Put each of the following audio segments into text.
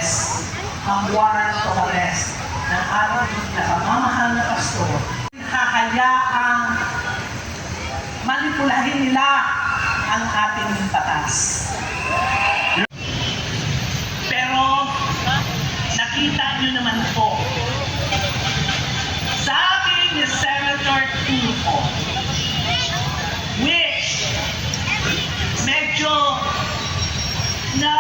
Robles ang warrant of arrest ng ating nakamamahal na pastor. Hahayaang manipulahin nila ang ating batas. Pero nakita niyo naman po, sabi ni Senator Tulfo, which medyo na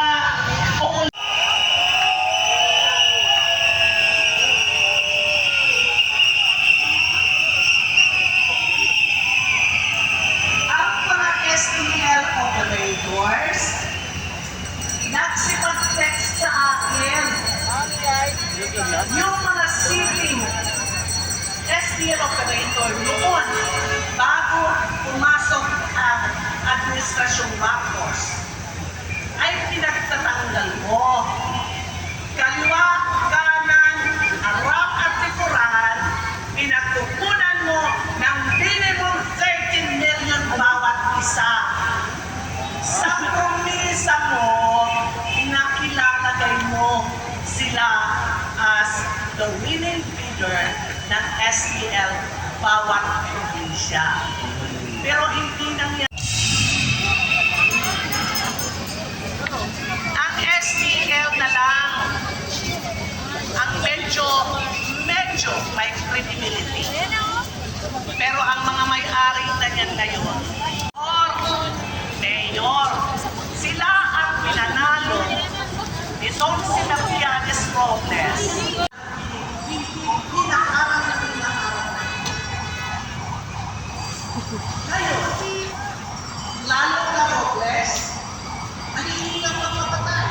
ang mga STL operators nagsipag-text sa akin yung mga sitting STL operator noon bago pumasok ang Administrasyong Marcos ay pinagtatanggal mo. Kaliwa, kanan, harap at likuran, pinagkukunan mo ng minimum 13 million bawat isa. Sa promisa mo, nakilalagay mo sila as the winning bidder ng STL bawat probinsya. Pero hindi nangyari. Ang STL na lang ang medyo may credibility. Pero ang mga may-ari na niyan ngayon, or mayor, sila ang pinanalo nitong si Mercedes Robles. Ngayon, lalo na Robles, nahihingang magpapatay.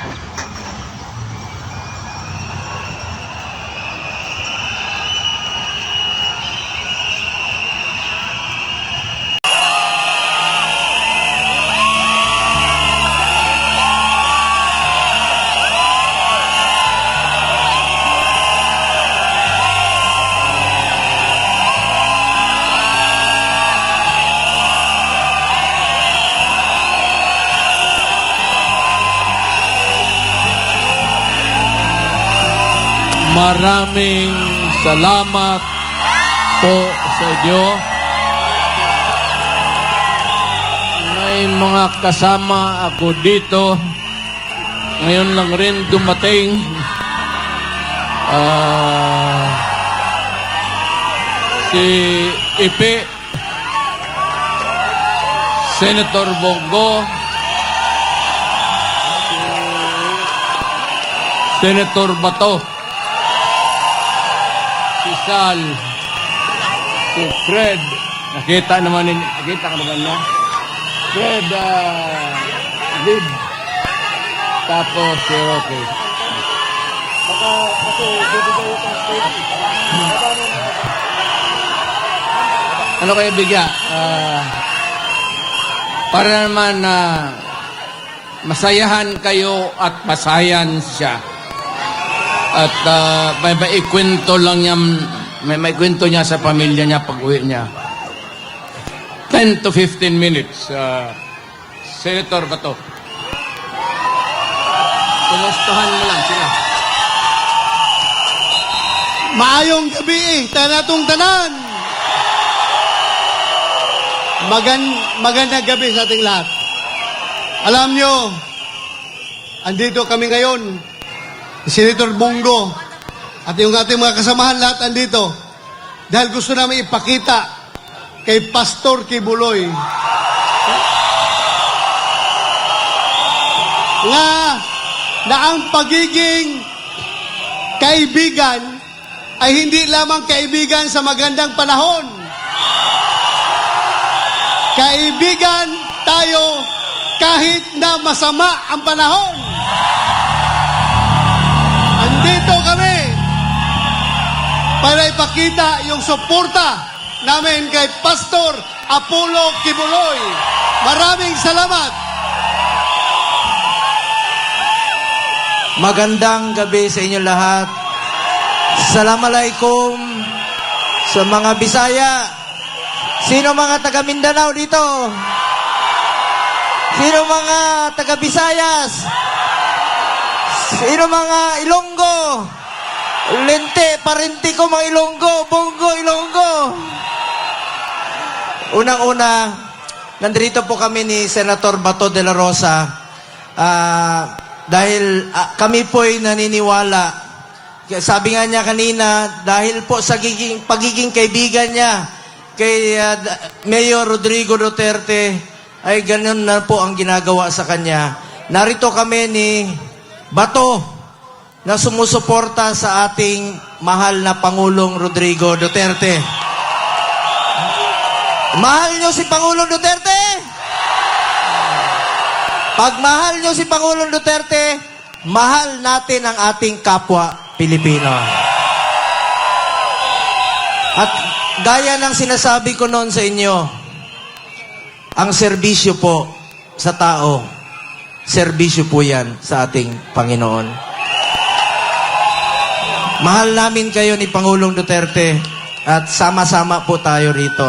Maraming salamat po sa inyo. May mga kasama ako dito. Ngayon lang rin dumating. Si Ipe, Senator Bongo, Senator Bato, si Sal, si Fred, nakita ka naman na? Fred, Lib, tapos si Roque. Ano kayo bigya? Para naman na masayahan kayo at masayan siya. At may maikwento lang niya, may maikwento niya sa pamilya niya pag-uwi niya. 10 to 15 minutes. Senator Bato. Kumustahan mo lang sila. Maayong gabi, tanatong tanan. Magandang gabi sa ating lahat. Alam nyo, andito kami ngayon, Senator Bongo, at yung ating mga kasamahan lahat andito, dahil gusto namin ipakita kay Pastor Kibuloy na ang pagiging kaibigan ay hindi lamang kaibigan sa magandang panahon. Kaibigan tayo kahit na masama ang panahon. Andito kami para ipakita yung suporta namin kay Pastor Apollo Kibuloy. Maraming salamat. Magandang gabi sa inyo lahat. Assalamualaikum sa mga Bisaya. Sino mga taga Mindanao dito? Sino mga taga Visayas? Sino mga Ilonggo? Lente, parinti ko mga Ilonggo. Bongo, Ilonggo. Unang-una, nandito po kami ni Senator Bato de la Rosa dahil kami po'y naniniwala. Sabi nga niya kanina, dahil po sa pagiging kaibigan niya kay Mayor Rodrigo Duterte, ay ganun na po ang ginagawa sa kanya. Narito kami ni Bato na sumusuporta sa ating mahal na Pangulong Rodrigo Duterte. Mahal niyo si Pangulong Duterte? Pag mahal niyo si Pangulong Duterte, mahal natin ang ating kapwa Pilipino. At gaya ng sinasabi ko noon sa inyo, ang serbisyo po sa tao, serbisyo po yan sa ating Panginoon. Mahal namin kayo ni Pangulong Duterte at sama-sama po tayo rito.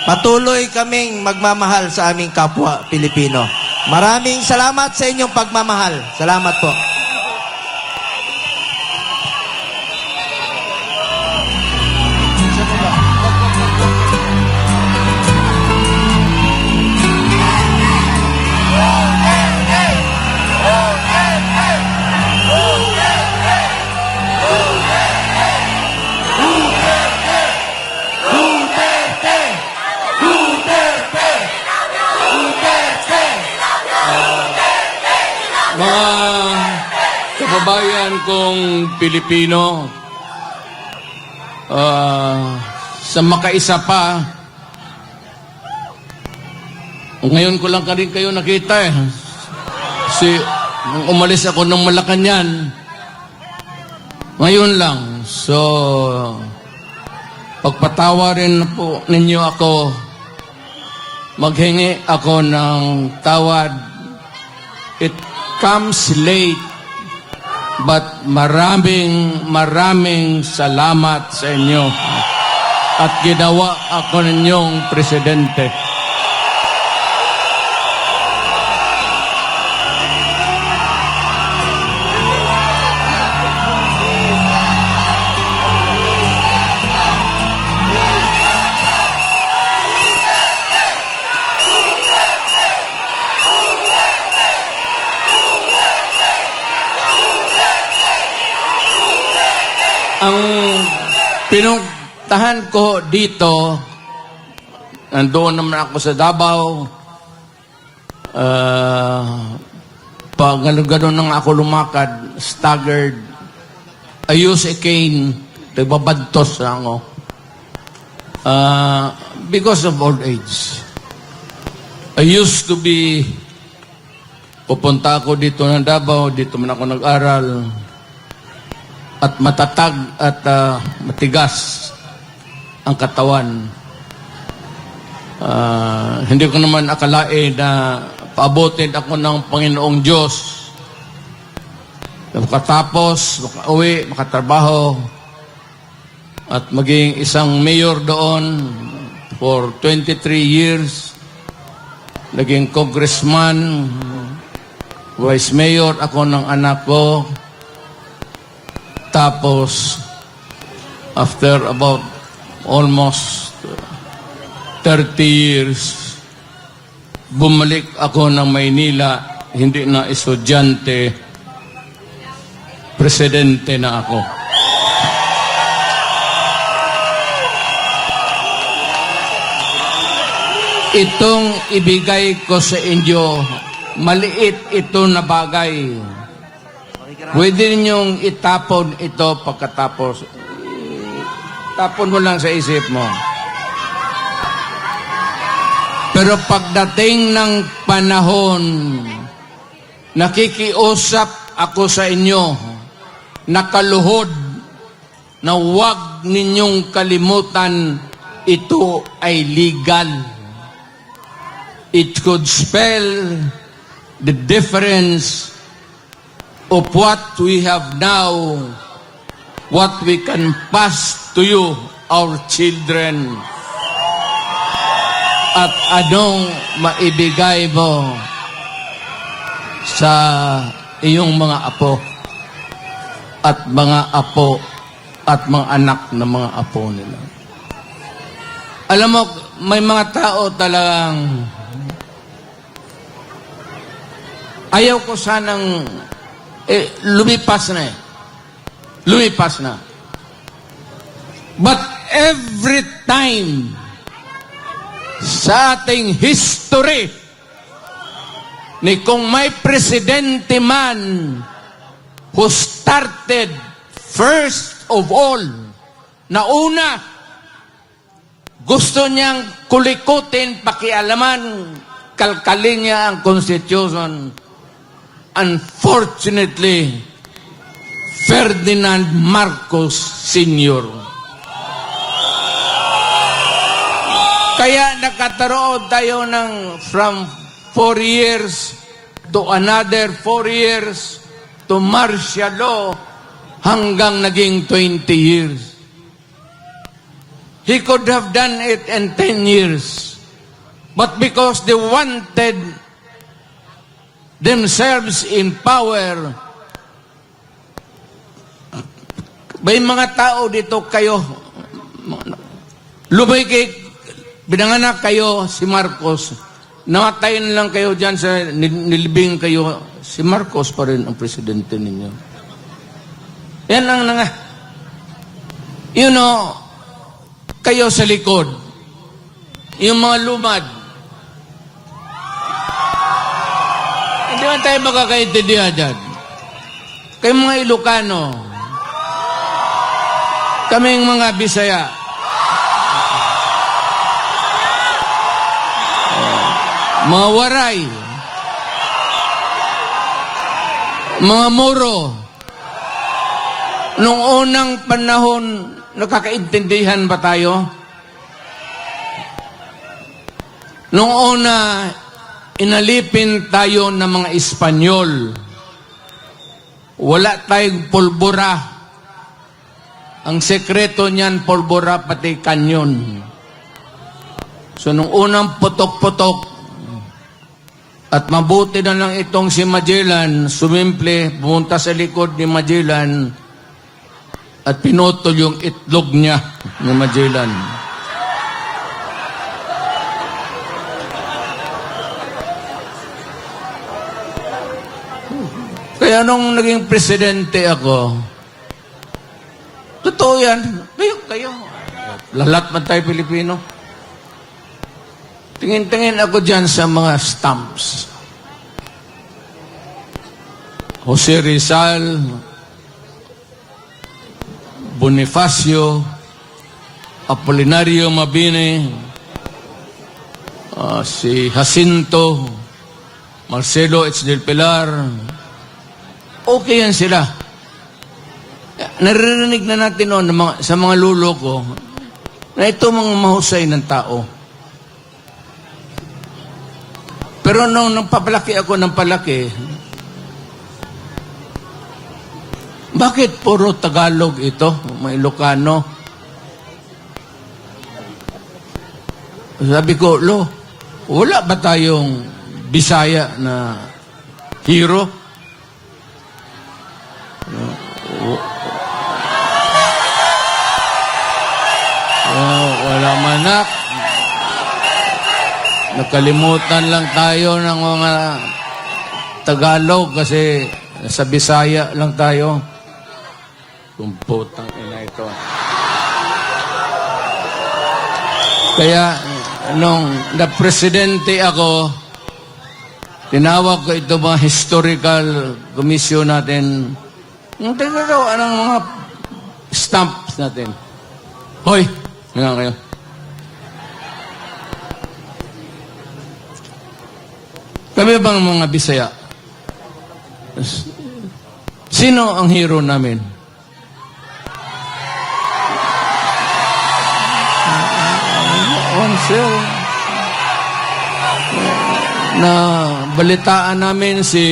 Patuloy kaming magmamahal sa aming kapwa Pilipino. Maraming salamat sa inyong pagmamahal. Salamat po. Mga kababayan kong Pilipino, sa makaisa pa, ngayon ko lang rin kayo nakita eh. Nung umalis ako ng Malacanang, ngayon lang. So, pagpatawarin po ninyo ako, maghingi ako ng tawad. It comes late, but maraming salamat sa inyo. At ginawa ako ninyong presidente. Ang pinuntahan ko dito, nandoon naman ako sa Davao, pag gano'n nang ako lumakad, staggered, I use a cane, nagbabadtos na ako, because of old age. I used to be, pupunta ako dito ng Davao, dito man ako nag-aral, at matatag at matigas ang katawan. Hindi ko naman akalain na paabotin ako ng Panginoong Diyos. Makatapos, makauwi, makatrabaho, at maging isang mayor doon for 23 years. Naging congressman, vice mayor ako ng anak ko. Tapos, after about almost 30 years, bumalik ako ng Maynila, hindi na estudyante, presidente na ako. Itong ibigay ko sa inyo, maliit ito na bagay. Pwede ninyong itapon ito pagkatapos. Tapon mo lang sa isip mo. Pero pagdating ng panahon, nakikiusap ako sa inyo, nakaluhod, na huwag ninyong kalimutan, ito ay legal. It could spell the difference of what we have now, what we can pass to you, our children, at anong maibigay mo sa iyong mga apo. at mga apo at mga anak ng mga apo nila. Alam mo, may mga tao talagang ayaw ko sanang lumipas na eh. Lumipas na. But every time sa ating history ni kung may presidente man who started first of all, na una, gusto niyang kulikutin, pakialaman, kalkalin niya ang Constitution. Unfortunately, Ferdinand Marcos Sr. Kaya nakataroon tayo ng from 4 years to another 4 years to martial law hanggang naging 20 years. He could have done it in 10 years. But because they wanted themselves in power, may mga tao dito kayo, binanganak kayo si Marcos, namatayin lang kayo dyan sa nilibing kayo, si Marcos pa rin ang presidente ninyo. Yan ang kayo sa likod, yung mga lumad, hindi man tayo makakaintindihan dyan. Kayo mga Ilocano, kaming mga Bisaya, mga Waray, mga Moro, nung unang panahon, nakakaintindihan ba tayo? Nung una, inalipin tayo ng mga Espanyol. Wala tayong pulbura. Ang sekreto niyan, pulbura pati kanyon. So, nung unang putok-putok, at mabuti na lang itong si Magellan, sumimple, pumunta sa likod ni Magellan, at pinutol yung itlog niya ni Magellan. Kaya nung naging presidente ako, totoo yan, kayo. Lahat man tayo Pilipino. Tingin-tingin ako dyan sa mga stamps. Jose Rizal, Bonifacio, Apolinario Mabini, si Jacinto, Marcelo H. del Pilar. Okay yan sila. Naririnig na natin noon sa mga lulo ko na ito mga mahusay ng tao. Pero nung papalaki ako ng palaki, bakit puro Tagalog ito, mga Ilocano? Sabi ko, wala ba tayong Bisaya na hero? Wala manak. Nakalimutan lang tayo ng mga Tagalog kasi sa Bisaya lang tayo. Kumputang ina ito. Kaya, nung na-presidente ako, tinawag ko ito mga historical commission natin. Yung tagagawa ng mga stamps natin. Hoy! Nga kayo. Kami bang mga Bisaya? Sino ang hero namin? Na balitaan namin si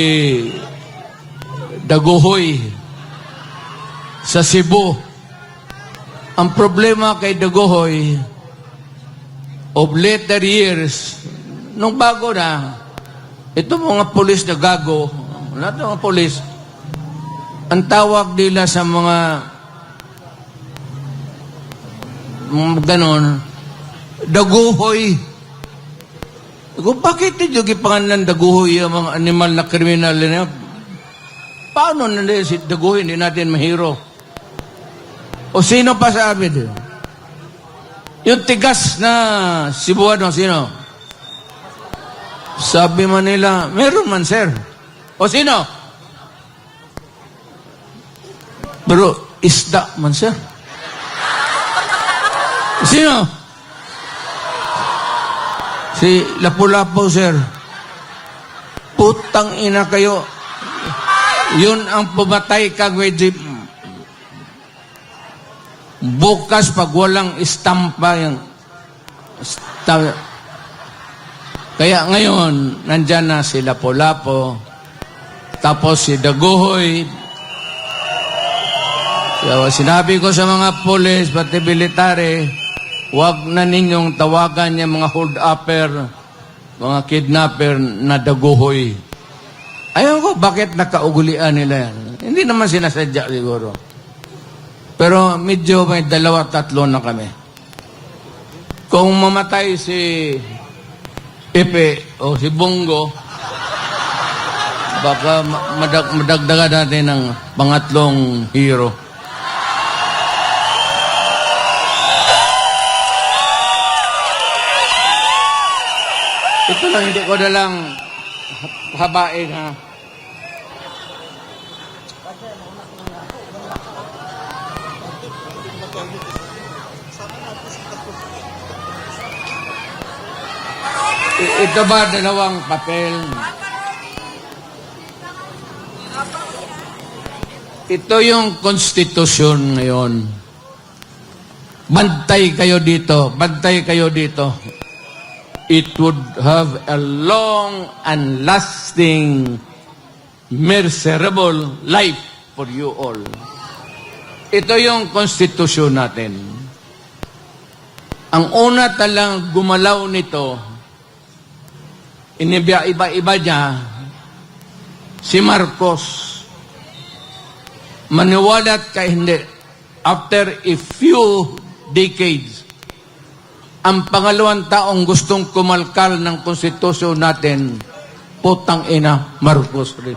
Daguhoy sa Cebu. Ang problema kay Daguhoy, of later years, nung bago na, ito mga polis na gago, lahat ng mga polis, Ang tawag nila sa mga ganon, daguhoy. Kung bakit ito gipangalan daguhoy ang mga animal na kriminal na paano nila si daguhoy, hindi natin mahiro? O sino pa sabi din? Yung tigas na Cebuano, sino? Sabi man nila, meron man, sir. O sino? Pero isda man, sir. Sino? Si Lapu-Lapu, sir. Putang ina kayo. Yun ang pumatay kag Wejib. Bukas pag walang istampa yung kaya ngayon nandyan na si Lapu-Lapu, tapos si Daguhoy. So, sinabi ko sa mga pulis pati military, huwag na ninyong tawagan yung mga hold-upper, mga kidnapper na Daguhoy. Ayaw ko, bakit nakaugulian nila yan? Hindi naman sinasadya siguro. Pero medyo may 2-3 na kami. Kung mamatay si Pepe o si Bongo, baka madagdagan natin ng pangatlong hero. Ito lang, hindi ko na lang habain, ha. Ito ba dalawang papel? Ito yung konstitusyon ngayon. Bantay kayo dito. Bantay kayo dito. It would have a long and lasting, miserable life for you all. Ito yung konstitusyon natin. Ang una talang gumalaw nito, iba-iba niya, si Marcos. Maniwalat ka hindi. After a few decades, ang pangalawang taong gustong kumalkal ng konstitusyon natin, putang ina, Marcos rin.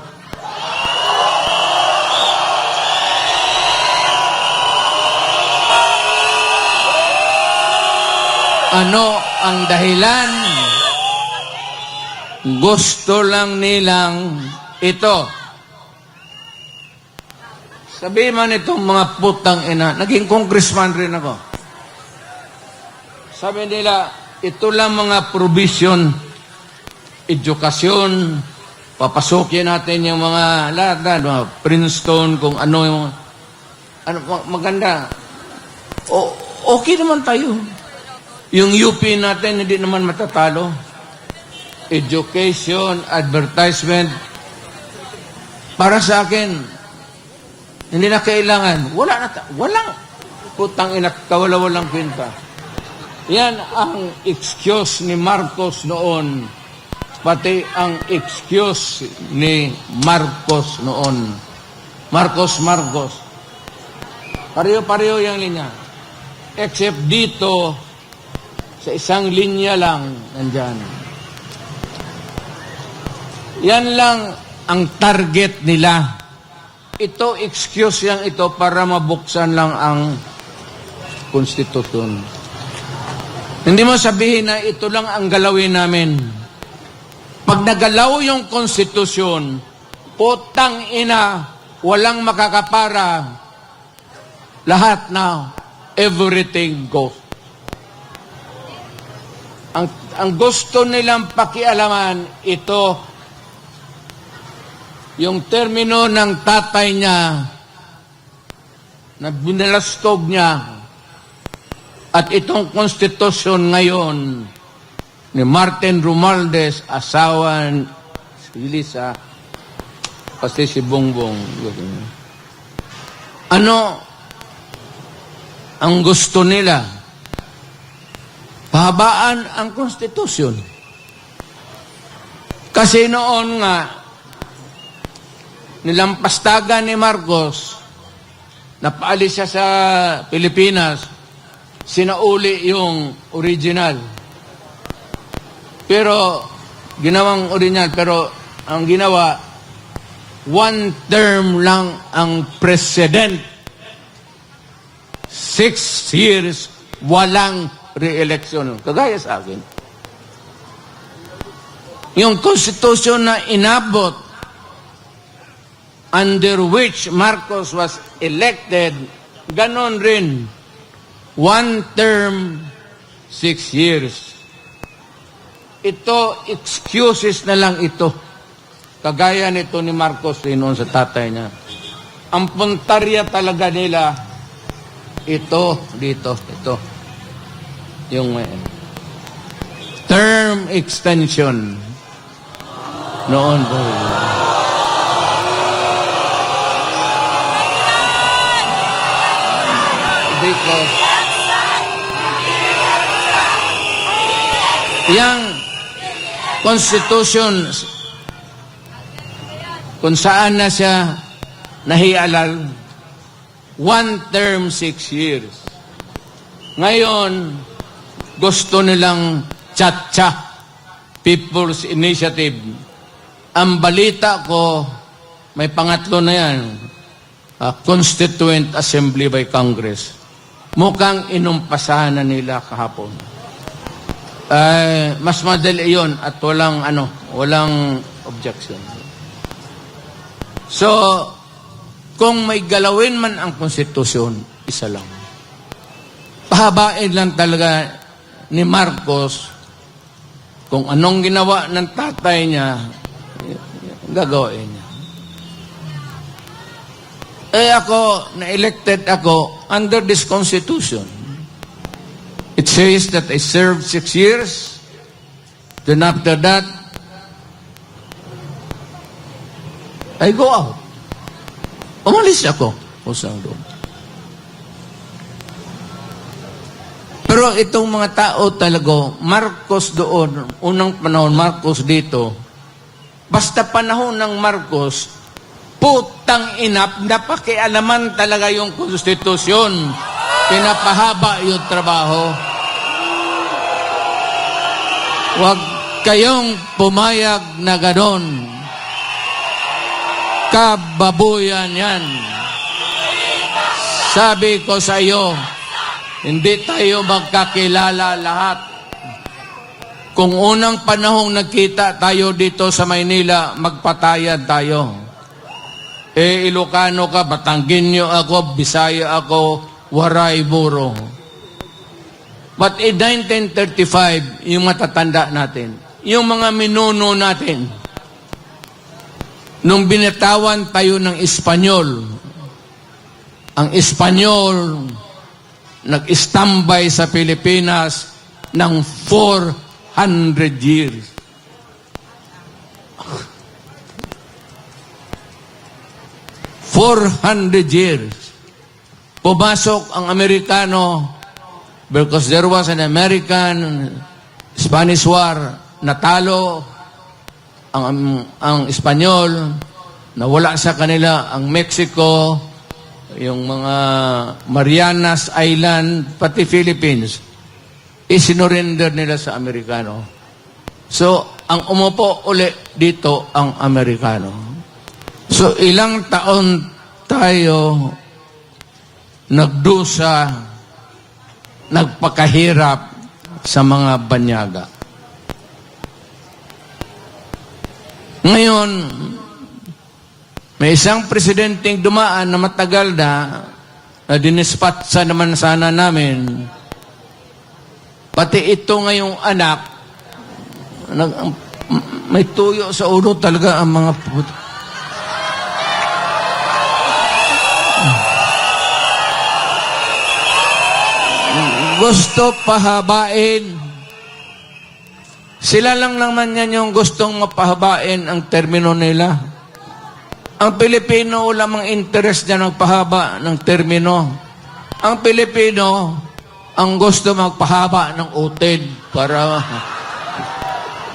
Ano ang dahilan? Gusto lang nilang ito. Sabihin man itong mga putang ina, naging congressman rin ako. Sabi nila, ito lang mga provision, edukasyon, papasukin natin yung mga lahat na, mga Princeton, kung ano yung, ano, maganda. Okay naman tayo. Yung UP natin, hindi naman matatalo. Education, advertisement, para sa akin, hindi na kailangan. Walang putang ina, walang kwenta. Yan ang excuse ni Marcos noon. Pati ang excuse ni Marcos noon. Marcos. Pareho-pareho yung linya. Except dito, sa isang linya lang, nandyan. Yan lang ang target nila. Ito, excuse yang ito para mabuksan lang ang konstitusyon. Hindi mo sabihin na ito lang ang galawin namin. Pag nagalaw yung konstitusyon, putang ina, walang makakapara. Lahat na, everything goes. Ang gusto nilang pakialaman, ito, yung termino ng tatay niya, na binalastog niya, at itong konstitusyon ngayon ni Martin Romualdez, asawa si Lisa, pati si Bongbong. Ano ang gusto nila? Pahabaan ang konstitusyon. Kasi noon nga, nilampastagan ni Marcos, napaalis siya sa Pilipinas, sinauli yung original. Pero, ginawang original, pero ang ginawa, one term lang ang president. 6 years, walang re-election. Kagaya sa akin. Yung constitution na inabot, under which Marcos was elected, ganon rin. One term, 6 years. Ito, excuses na lang ito. Kagaya nito ni Marcos rin noon sa tatay niya. Ang puntarya talaga nila, ito, dito, ito. Yung term extension. Noon po. Because yang constitution kung saan na siya nahialal, one term, 6 years. Ngayon, gusto nilang Chacha, People's Initiative. Ang balita ko, may pangatlo na yan, Constituent Assembly by Congress. Mukhang inumpasahan na nila kahapon. Mas madali yun at walang objection. So, kung may galawin man ang konstitusyon, isa lang. Pahabain lang talaga ni Marcos kung anong ginawa ng tatay niya, gagawin niya. Ako, na-elected ako under this constitution. It says that I served 6 years. Then after that, I go out. Umalis ako. Usang doon. Pero itong mga tao talaga, Marcos doon, unang panahon, Marcos dito, basta panahon ng Marcos, putang inap, napakialaman talaga yung konstitusyon. Pinapahaba yung trabaho. Huwag kayong pumayag na ganon. Kababuyan yan. Sabi ko sa iyo, hindi tayo magkakilala lahat. Kung unang panahong nagkita tayo dito sa Maynila, magpatayan tayo. Ilocano ka, Batanggenyo ako, Bisaya ako, Waray, Buro. But in 1935, yung matatanda natin, yung mga minuno natin, nung binatawan tayo ng Espanyol, ang Espanyol nag-istambay sa Pilipinas ng 400 years. Pumasok ang Amerikano because there was an American-Spanish War, natalo ang Espanyol, nawala sa kanila ang Mexico, yung mga Marianas Island, pati Philippines, isinurrender nila sa Amerikano. So, ang umupo uli dito ang Amerikano. So, ilang taon tayo nagdusa, nagpakahirap sa mga banyaga. Ngayon, may isang presidenteng dumaan na matagal na dinispatsa naman sana namin. Pati ito ngayong anak, may tuyo sa ulo talaga ang mga puto. Gusto pahabain. Sila lang naman yan yung gustong mapahabain ang termino nila. Ang Pilipino, lamang interest niya magpahaba ng termino. Ang Pilipino, ang gusto magpahaba ng utid para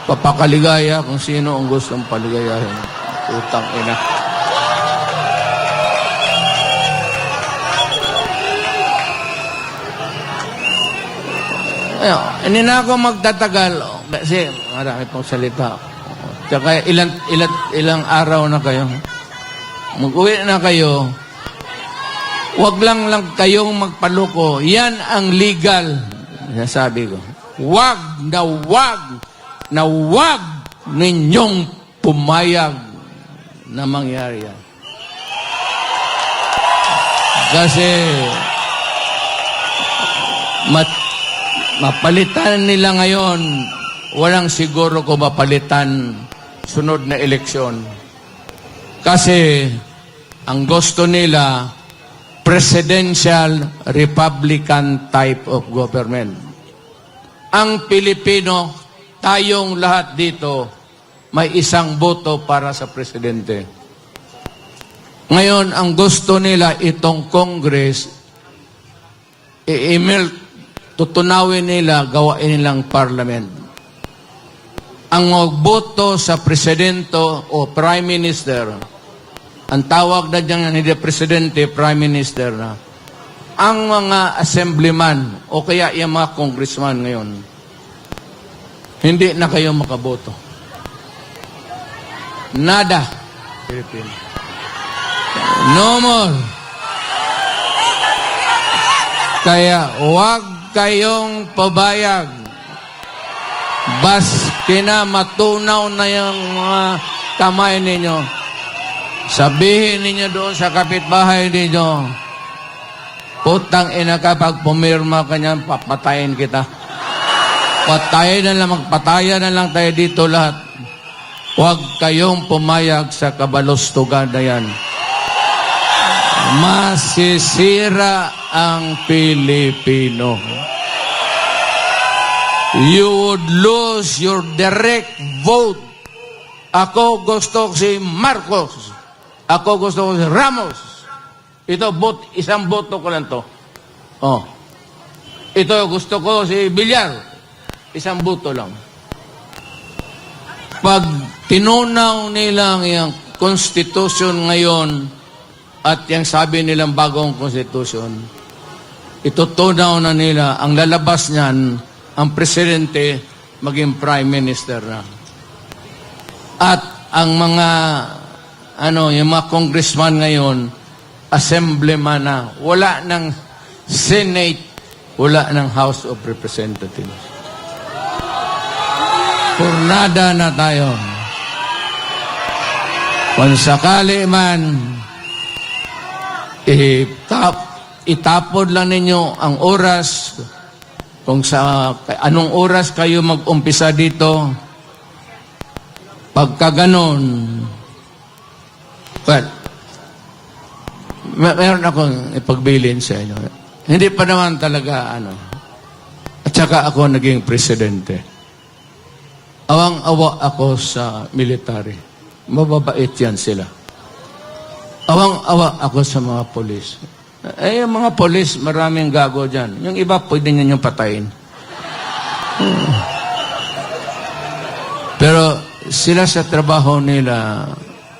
papakaligaya kung sino ang gustong paligayahin. Utang ina. Hindi na ako magtatagal kasi marami pong salita. Tsaka ilang araw na kayo. Mag-uwi na kayo. Huwag lang kayong magpaloko. Yan ang legal. Sabi ko. Huwag na huwag ninyong pumayag na mangyari yan. Kasi mapalitan nila ngayon, walang siguro ko mapalitan sunod na eleksyon. Kasi ang gusto nila, presidential Republican type of government. Ang Pilipino, tayong lahat dito, may isang boto para sa presidente. Ngayon, ang gusto nila itong Congress, tutunawin nila, gawain nilang parliament. Ang magboto sa presidente o prime minister, ang tawag na dyan hindi presidente, prime minister na, ang mga assemblyman o kaya yung mga congressman ngayon, hindi na kayo makaboto. Nada. Philippines. No more. Kaya huwag kayong pabayag. Baski na matunaw na yung mga kamay ninyo. Sabihin ninyo doon sa kapitbahay ninyo, putang ina ka, pag pumirma ka niyan, papatayin kita. Magpatayan na lang tayo dito lahat. Huwag kayong pumayag sa kabalustugan na yan. Masisira ang Pilipino. You would lose your direct vote. Ako gusto ko si Marcos. Ako gusto ko si Ramos. Ito, isang boto ko lang to. Oh. Ito, gusto ko si Villar. Isang boto lang. Pag tinunaw nilang yung constitution ngayon at yung sabi nilang bagong constitution, itutunaw na nila, ang lalabas niyan, ang presidente maging prime minister na. At ang mga yung mga congressman ngayon, assemblyman na, wala ng Senate, wala ng House of Representatives. Purnada na tayo. Kung sakali man, itapod lang ninyo ang oras, kung sa anong oras kayo mag-umpisa dito, pagka ganon, well, meron akong ipagbilin sa inyo. Hindi pa naman talaga, at saka ako naging presidente. Awang-awa ako sa military. Mababait yan sila. Awang-awa ako sa mga polis. Yung mga polis, maraming gago dyan. Yung iba, pwede nyo yung patayin. Pero sila sa trabaho nila,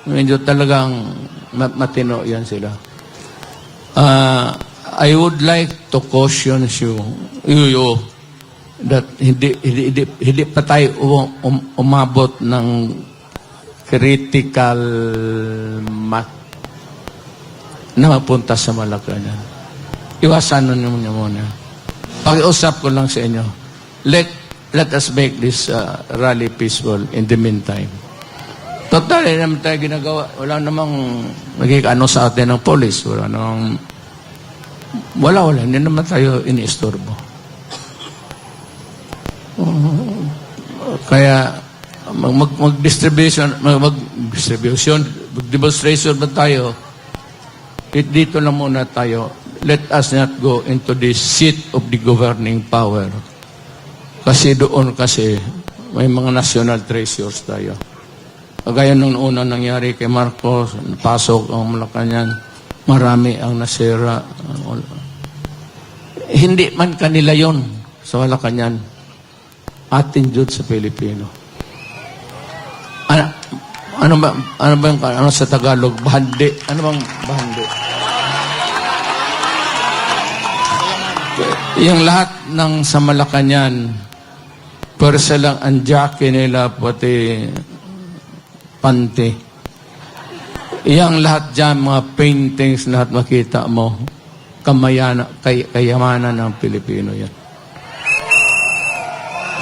medyo talagang matino yan sila. I would like to caution you that hindi pa tayo umabot ng critical math na mapunta sa Malacanang. Iwasan nyo muna. Pag-iusap ko lang sa inyo. Let us make this rally peaceful in the meantime. Total, hindi naman tayo ginagawa. Wala namang naging sa atin ng polis. Wala. Hindi naman tayo iniistorbo. Kaya mag-demonstration ba tayo? Dito na muna tayo. Let us not go into the seat of the governing power. Kasi doon may mga national treasures tayo. Kagaya nung una nangyari kay Marcos, pasok ang Malacanang, marami ang nasira. Hindi man kanila yon sa Malacanang. Atin jud sa Pilipino. Ano ba sa Tagalog? Bahandi. Ano bang bahandi? Okay. Yung lahat ng sa Malacanang, persa lang ang jacket nila, pati panty. Yang lahat dyan, mga paintings, lahat makita mo, kayamanan ng Pilipino yan.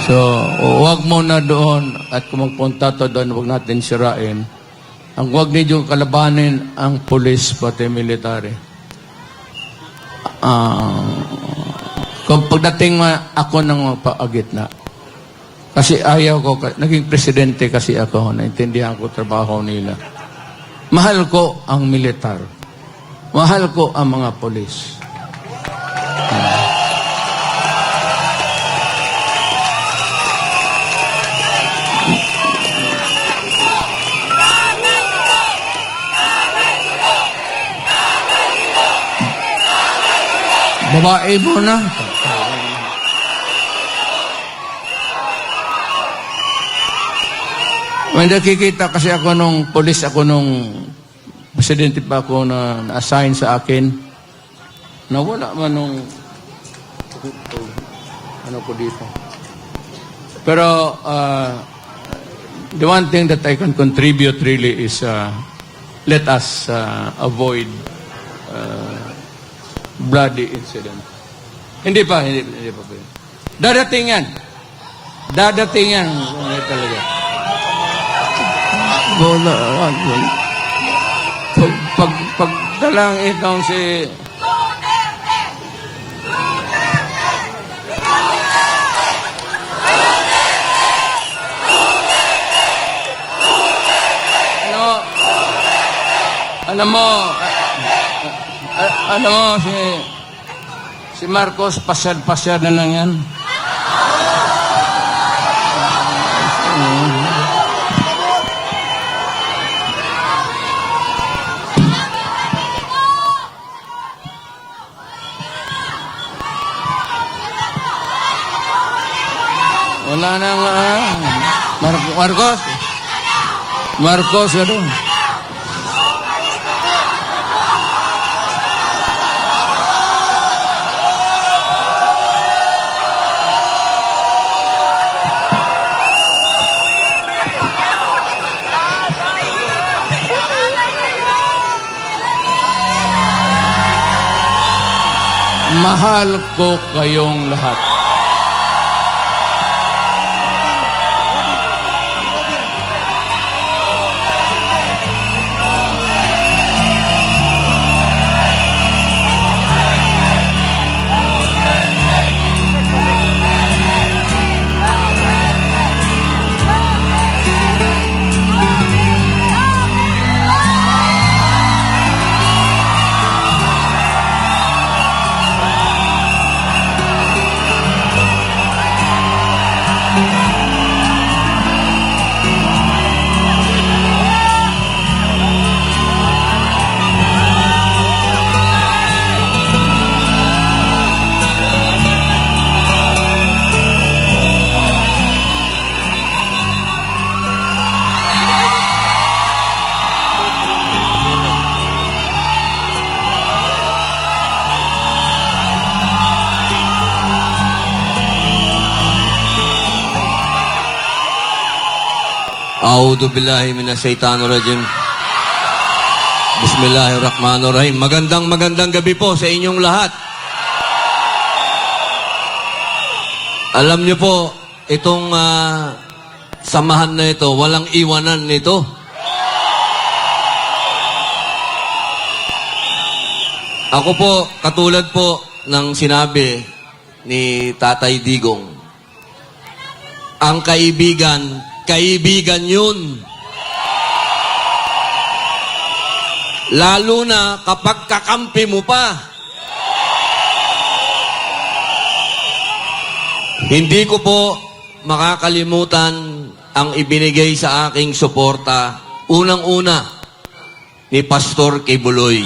So, huwag mo na doon, at kung magpunta to doon, huwag natin sirain. Ang huwag ninyo kalabanin ang pulis, pati military. Kung pagdating ako ng paagitna, kasi ayaw ko, naging presidente kasi ako, naintindihan ko trabaho nila. Mahal ko ang militar. Mahal ko ang mga polis. Babae mo na. May nakikita kasi ako nung polis, ako nung presidente pa ako na na-assign sa akin. Nawala man nung ano ko dito. Pero the one thing that I can contribute really is let us avoid bloody incident. Hindi pa. Dadating yan. Hindi talaga. Wala. Pagdalang itong si... Alam mo, si Marcos, pasyal na lang yan. Wala nang Marcos, ano? Mahal ko kayong lahat. A'udhu billahi minasyaitanir rajim. Bismillahirrahmanirrahim. Magandang gabi po sa inyong lahat. Alam niyo po, itong samahan na ito, walang iwanan nito. Ako po, katulad po ng sinabi ni Tatay Digong, ang kaibigan yun. Lalo na kapag kakampi mo pa. Hindi ko po makakalimutan ang ibinigay sa aking suporta, unang-una, ni Pastor Kibuloy.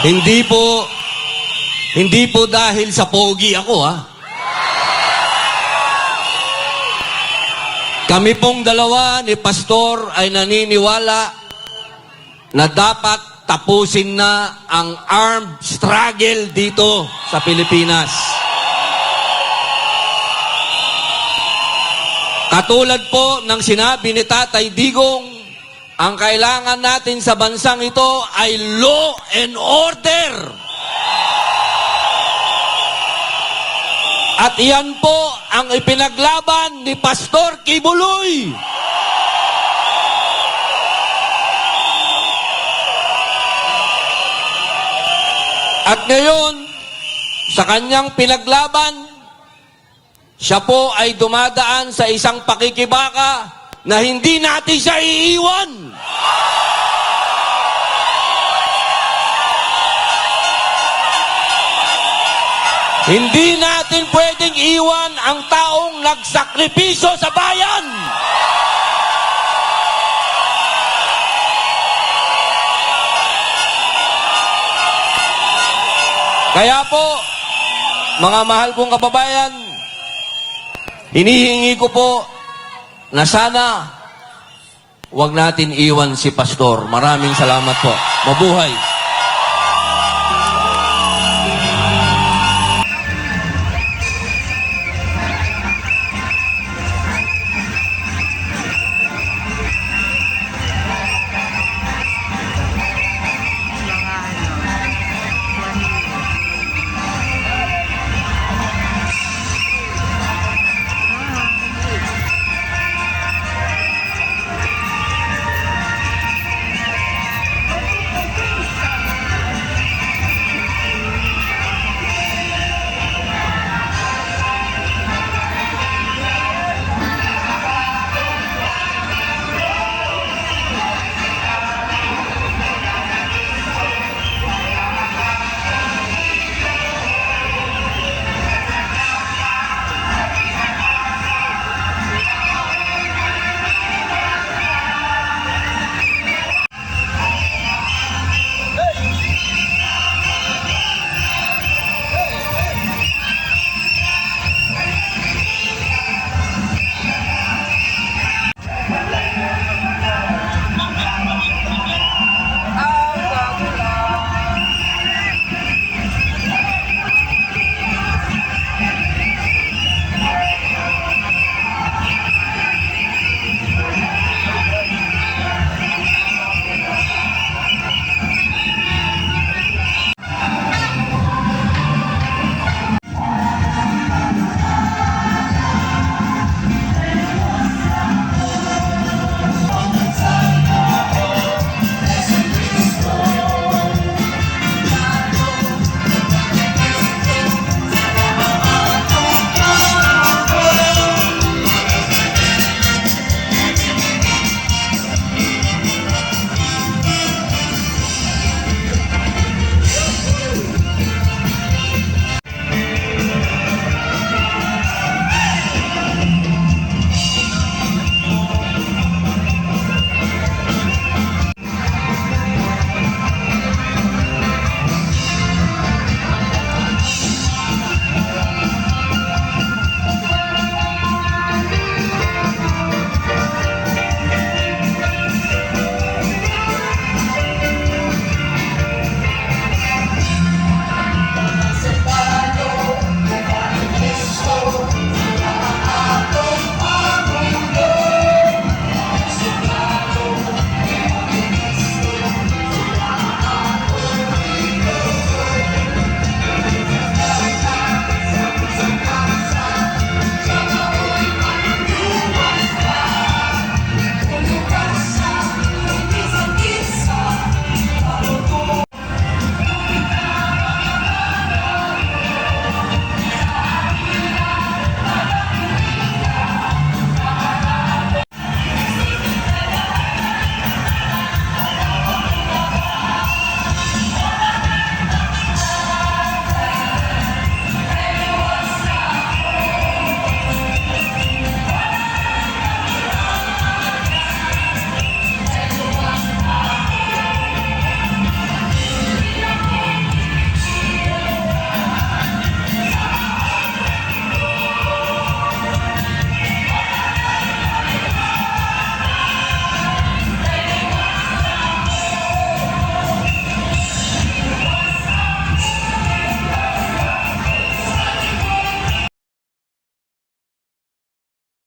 Hindi po dahil sa pogi ako, ha. Kami pong dalawa ni Pastor ay naniniwala na dapat tapusin na ang armed struggle dito sa Pilipinas. Katulad po ng sinabi ni Tatay Digong, ang kailangan natin sa bansang ito ay law and order. At iyan po ang ipinaglaban ni Pastor Kibuloy. At ngayon, sa kanyang pinaglaban, siya po ay dumadaan sa isang pakikibaka na hindi natin siya iiwan. Hindi natin pwedeng iwan ang taong nagsakripisyo sa bayan. Kaya po, mga mahal kong kababayan, hinihingi ko po na sana wag natin iwan si Pastor. Maraming salamat po. Mabuhay.